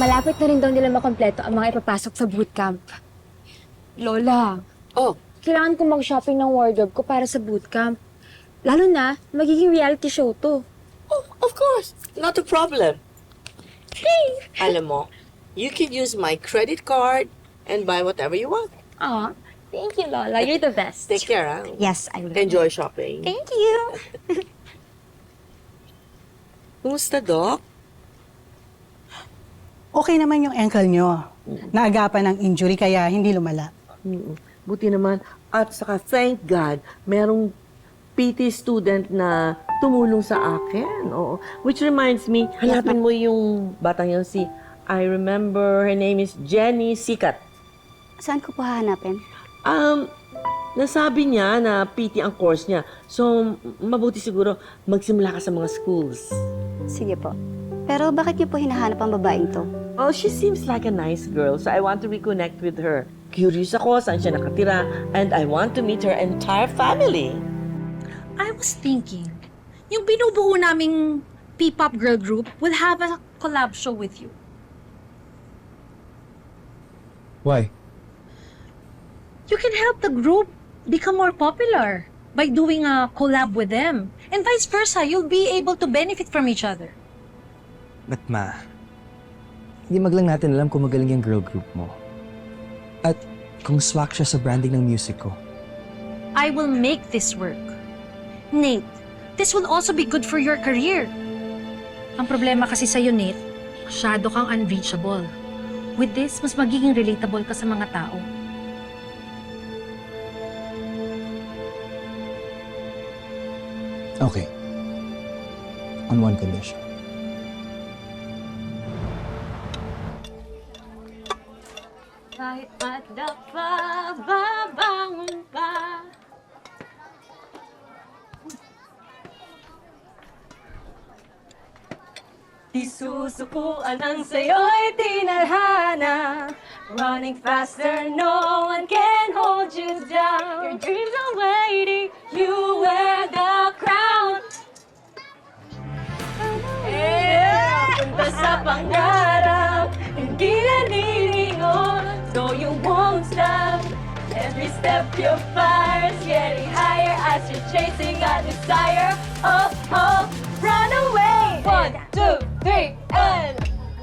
Malapit na rin daw nila makompleto ang mga ipapasok sa bootcamp. Lola, Oh, kailangan ko mag-shopping ng wardrobe ko para sa bootcamp. Lalo na, magiging reality show to. oh, of course. Not a problem. Alam mo, you can use my credit card and buy whatever you want. Aw, thank you, Lola. You're the best. Take care, ha? Yes, I will. Enjoy shopping. Thank you. Kumusta, Doc? Okay naman yung ankle nyo. Naagapan ng injury kaya hindi lumala. Buti naman. At saka, thank God, merong PT student na tumulong sa akin. Oo. Which reminds me, hanapin mo yung batang yun, si, I remember, her name is Jenny Sikat. Saan ko po hahanapin? Nasabi niya na PT ang course niya. So, mabuti siguro magsimula ka sa mga schools. Sige po. Pero bakit niyo po hinahanap ang babaeng to? Well, she seems like a nice girl, so I want to reconnect with her. Curious ako saan siya nakatira, and I want to meet her entire family. I was thinking, yung binubuo naming P-pop girl group will have a collab show with you. Why? You can help the group become more popular by doing a collab with them. And vice versa, you'll be able to benefit from each other. But ma, hindi maglang natin alam kung magaling yung girl group mo. At kung swak siya sa branding ng music ko. I will make this work. Nate, this will also be good for your career. Ang problema kasi sa'yo, Nate, masyado kang unreachable. With this, mas magiging relatable ka sa mga tao. Okay. On one condition. Kahit babangon pa. Di susukuan ang sayo'y tinadhana. Running faster, no one can hold you down. Your dreams are waiting, you wear the crown. Punta sa pangarap, hindi naniningon. No, you won't stop. Every step you fire is getting higher as you're chasing a desire. Oh, oh, run away. 1, 2, 3, and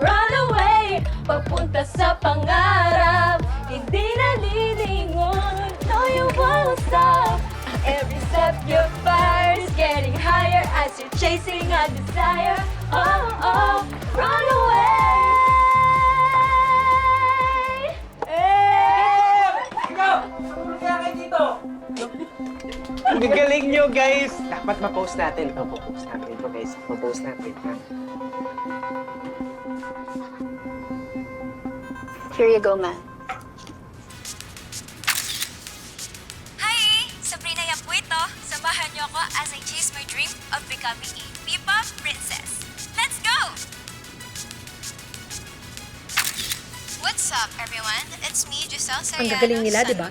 run away. Papunta sa pangarap, hindi naniningon. No, you won't stop. Every step you fire is getting higher as you're chasing a desire. Oh, oh, run away. Ang galing nyo, guys! Dapat ma-post natin. Ma-post natin ito, guys. Ma-post natin, ha? Here you go, man. Hi! Sabrina Yap po ito. Samahan niyo ako as I chase my dream of becoming a P-pop princess. Let's go! What's up, everyone? It's me, Giselle Sariano. Ang gagaling nila, di ba?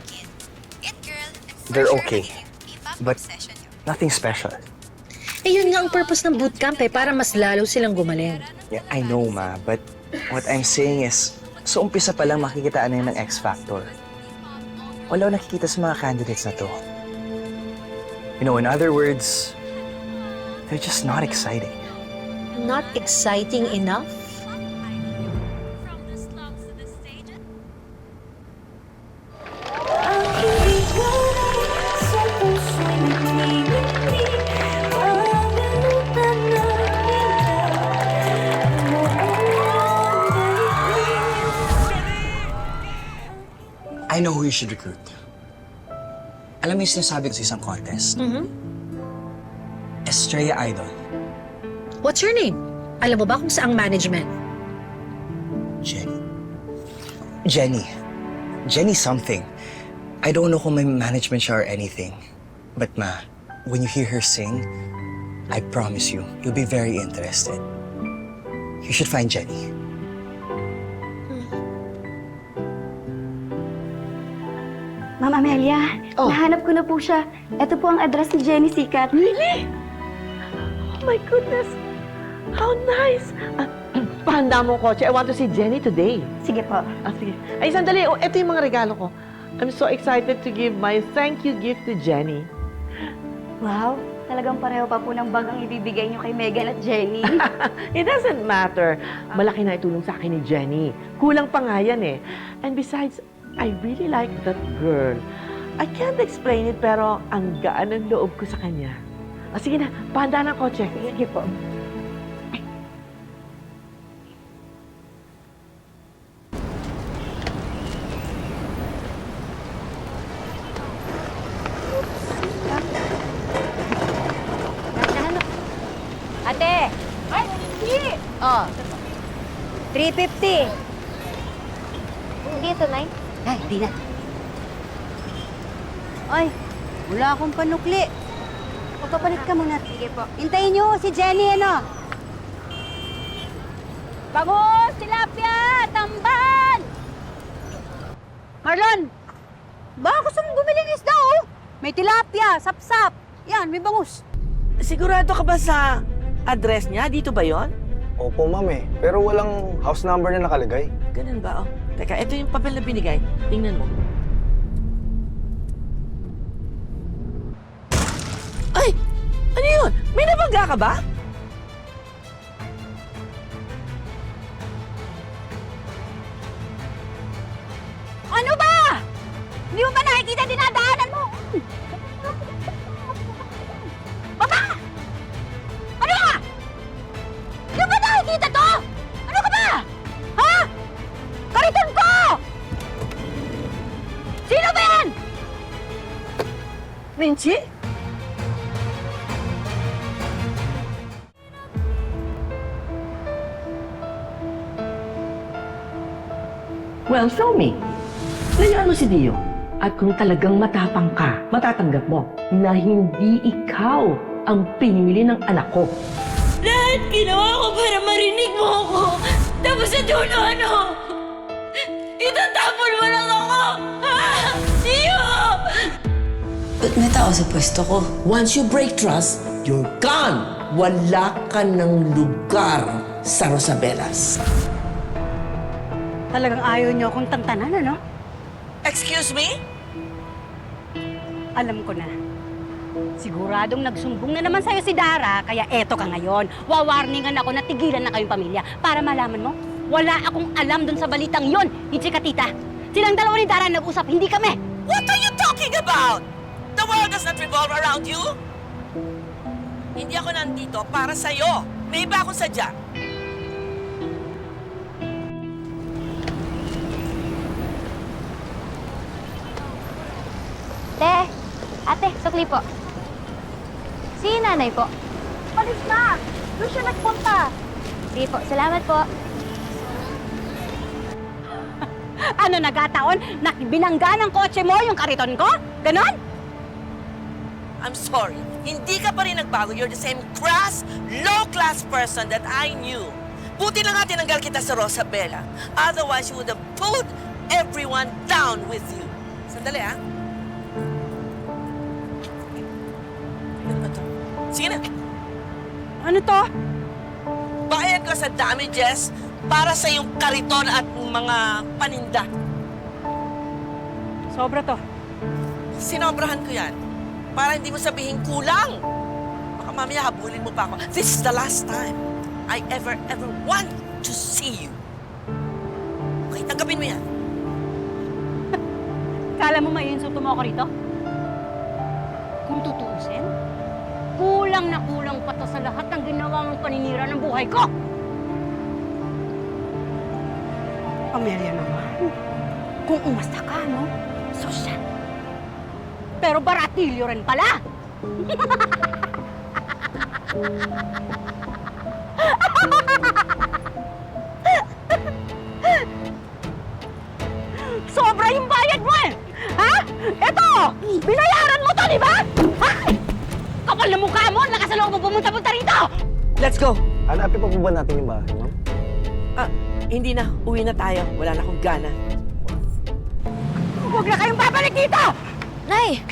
It girl. They're okay. But nothing special. Eh yun nga ang purpose ng bootcamp para mas lalo silang gumaling. Yeah, I know, ma. But what I'm saying is, sa umpisa pa lang makikitaan na yun ng X Factor. Wala akong nakikita sa mga candidates na to. You know, in other words, they're just not exciting. Not exciting enough? I know who you should recruit. Alam mo yung sinasabi ko sa isang contest? Estrella Idol. What's your name? Alam mo ba kung saang management? Jenny. Jenny. Jenny something. I don't know kung may management siya or anything. But ma, when you hear her sing, I promise you, you'll be very interested. You should find Jenny. Ma'am Amelia, nahanap ko na po siya. Ito po ang address ni Jenny Sikat. Really? Oh my goodness! How nice! pahanda mo ang kotse. I want to see Jenny today. Sige po. Sige. Ay, sandali. Oh, ito yung mga regalo ko. I'm so excited to give my thank you gift to Jenny. Wow, talagang pareho pa po ng bagang ibibigay niyo kay Megan at Jenny. It doesn't matter. Malaki na itulong sa akin ni Jenny. Kulang pa nga yan eh. And besides, I really like that girl. I can't explain it, pero ang gaan ng loob ko sa kanya. Sige na, pahanda ng kotse. Sige po. Ate! Ay, hindi! Oh. 350. Hindi ito, Nay. Ay, hindi na. Ay, wala akong panukli. Magpapalit ka muna. Sige po. Hintayin niyo si Jenny, ano? Bangus! Tilapia! Tamban! Marlon! Baka gusto mong bumili ng isda, oh? May tilapia, sapsap. Yan, may bangus. Sigurado ka ba sa address niya? Dito ba yon? Opo, ma'am eh. Pero walang house number na nakalagay. Ganun ba? Oh. Teka, ito yung papel na binigay. Tingnan mo. Ay! Ano yun? May nabangga ka ba? Ano ba? Hindi mo ba nakikita dinadaanan mo? Baba! Ano ba? Hindi mo ba nakikita to? Ano ka ba? Ha? Kariton ko! Sino ba yan? Vinci? Well, show me. Layuan mo si Dio. At kung talagang matapang ka, matatanggap mo na hindi ikaw ang pinili ng anak ko. Lahat ginawa ko para marinig mo ako. Tapos sa dulo, ano? Itatapon mo lang ako! Iyo! Ba't may tao sa pwesto ko? Once you break trust, you're gone. Wala ka ng lugar sa Rosabelas. Talagang ayaw niyo akong tantanan, ano? Excuse me? Alam ko na. Siguradong nagsumbong na naman sa'yo si Dara, kaya eto ka ngayon. Wawarningan ako na tigilan na kayong pamilya para malaman mo, wala akong alam dun sa balitang yon. Hindi ka, tita. Silang dalawa ni Dara nag-usap, hindi kami. What are you talking about? The world does not revolve around you. Hindi ako nandito para sa'yo. May iba akong sadya. Ate, sukli po. Si nanay po. Palis na! Doon siya nagpunta. Sige po, salamat po. Ano nagkataon? Binangga ng kotse mo yung kariton ko? Ganon? I'm sorry. Hindi ka pa rin nagbago. You're the same crass, low-class person that I knew. Buti lang nga tinanggal kita sa Rosabella. Otherwise, you would have pulled everyone down with you. Sandali, ha? Ano ba to? Sige na. Ano to? Bayad ko sa damages para sa yung kariton at mga paninda. Sobra to. Sinobrahan ko yan. Para hindi mo sabihin kulang. Baka mamaya habulin mo pa ako. This is the last time I ever want to see you. Okay, tanggapin mo yan. Kala mo may insulto mo ako rito? Kung tutuusin, kulang na kulang pa to sa lahat ng ginawa mong paninira ng buhay ko. Amelia naman, kung umasta ka, no? Sosyal. Pero baratilyo rin pala. Sobra yung bayad mo eh! Ha? Eto! Binayaran mo to, di ba? Ha? Kapal na mukha mo! Lakas na loob mo pumunta-punta rito! Let's go! Hanapin pa po ba natin yung bahay, ma'am? Hindi na. Uwi na tayo. Wala na akong gana. Huwag na kayong babalik dito! Nay!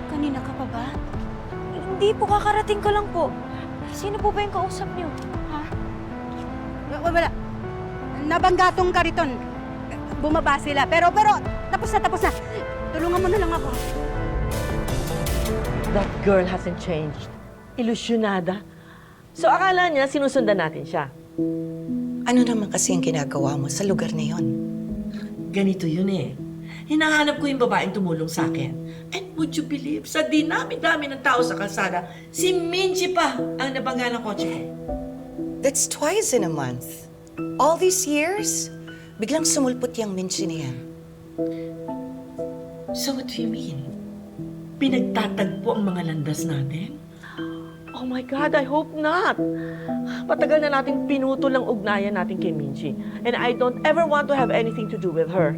Kanina ka pa ba? Hindi po, kakarating ko lang po. Sino po ba yung kausap niyo? Ha? Wala. Nabangga tong kariton. Bumaba sila. Pero, tapos na. Tulungan mo na lang ako. That girl hasn't changed. Ilusyonada. So akala niya sinusundan natin siya. Ano naman kasi ang ginagawa mo sa lugar na yon? Ganito yun eh. Hinahanap ko yung babaeng tumulong sa akin. And would you believe, sa dinami-dami ng tao sa kalsada, si Minji pa ang nabangga ng kotse ko. That's twice in a month. All these years, biglang sumulpot yung Minchi na yan. So what do you mean? Pinagtatagpo ang mga landas natin? Oh my God, I hope not. Patagal na nating pinutol ang ugnayan natin kay Minji. And I don't ever want to have anything to do with her.